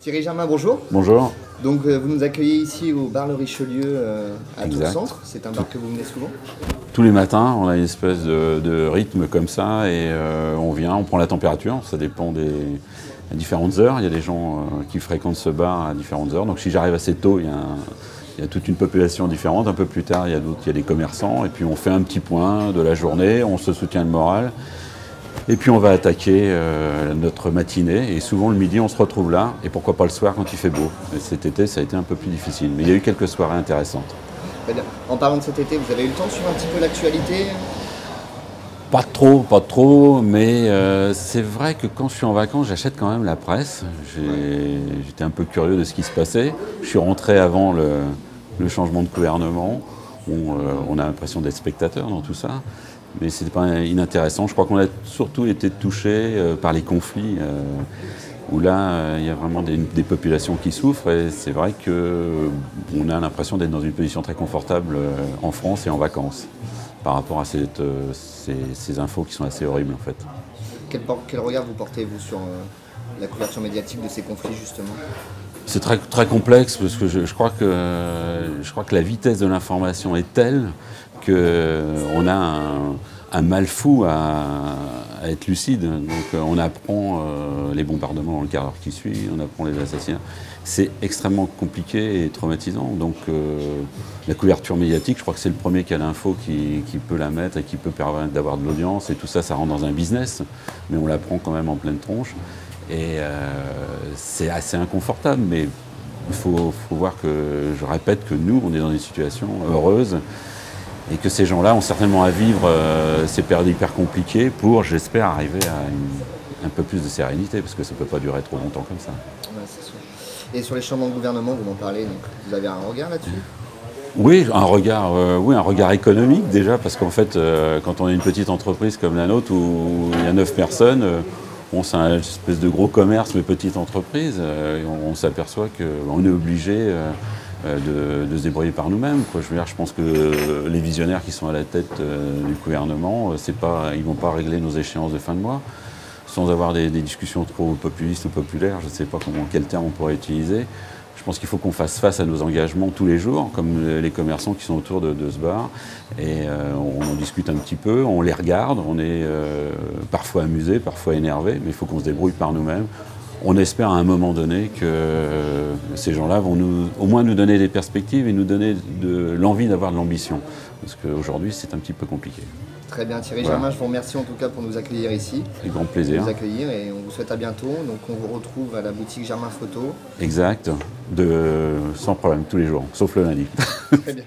Thierry Germain, bonjour. Bonjour. Donc vous nous accueillez ici au bar Le Richelieu à Exact. Tours-Centre. C'est un bar que vous venez souvent? Tous les matins, on a une espèce de rythme comme ça et on vient, on prend la température, ça dépend à différentes heures. Il y a des gens qui fréquentent ce bar à différentes heures. Donc si j'arrive assez tôt, il y a toute une population différente. Un peu plus tard, il y a des commerçants. Et puis on fait un petit point de la journée, on se soutient le moral. Et puis on va attaquer notre matinée. Et souvent le midi, on se retrouve là. Et pourquoi pas le soir quand il fait beau. Et cet été, ça a été un peu plus difficile. Mais il y a eu quelques soirées intéressantes. En parlant de cet été, vous avez eu le temps de suivre un petit peu l'actualité? Pas trop, mais c'est vrai que quand je suis en vacances, j'achète quand même la presse. J'étais un peu curieux de ce qui se passait. Je suis rentré avant le changement de gouvernement. On a l'impression d'être spectateur dans tout ça, mais c'était pas inintéressant. Je crois qu'on a surtout été touchés par les conflits, où là, il y a vraiment des populations qui souffrent. Et c'est vrai qu'on a l'impression d'être dans une position très confortable en France et en vacances, par rapport à ces infos qui sont assez horribles en fait. Quel regard vous portez-vous sur la couverture médiatique de ces conflits justement? C'est très complexe parce que je crois que la vitesse de l'information est telle qu'on a un mal fou à être lucide. Donc on apprend les bombardements dans le quart d'heure qui suit, on apprend les assassinats. C'est extrêmement compliqué et traumatisant. Donc la couverture médiatique, je crois que c'est le premier qui a l'info qui peut la mettre et qui peut permettre d'avoir de l'audience. Et tout ça, ça rentre dans un business, mais on l'apprend quand même en pleine tronche. Et c'est assez inconfortable, mais il faut voir que, je répète, que nous, on est dans une situation heureuse et que ces gens-là ont certainement à vivre ces périodes hyper compliquées pour, j'espère, arriver à un peu plus de sérénité, parce que ça ne peut pas durer trop longtemps comme ça. Ouais, c'est sûr. Et sur les changements de gouvernement, vous m'en parlez, donc vous avez un regard là-dessus? Oui, un regard économique déjà, parce qu'en fait, quand on est une petite entreprise comme la nôtre, où il y a 9 personnes, c'est une espèce de gros commerce, mais petite entreprise, on s'aperçoit qu'on est obligé de se débrouiller par nous-mêmes. Je pense que les visionnaires qui sont à la tête du gouvernement, ils ne vont pas régler nos échéances de fin de mois sans avoir des discussions trop populistes ou populaires. Je ne sais pas quel terme on pourrait utiliser. Je pense qu'il faut qu'on fasse face à nos engagements tous les jours, comme les commerçants qui sont autour de ce bar. Et on en discute un petit peu, on les regarde, on est parfois amusé, parfois énervé, mais il faut qu'on se débrouille par nous-mêmes. On espère à un moment donné que ces gens-là vont au moins nous donner des perspectives et nous donner l'envie d'avoir de l'ambition. Parce qu'aujourd'hui, c'est un petit peu compliqué. Très bien, Thierry Germain, je vous remercie en tout cas pour nous accueillir ici. Avec grand plaisir. Nous accueillir et on vous souhaite à bientôt. Donc on vous retrouve à la boutique Germain Photo. Exact, sans problème, tous les jours, sauf le lundi. Très bien.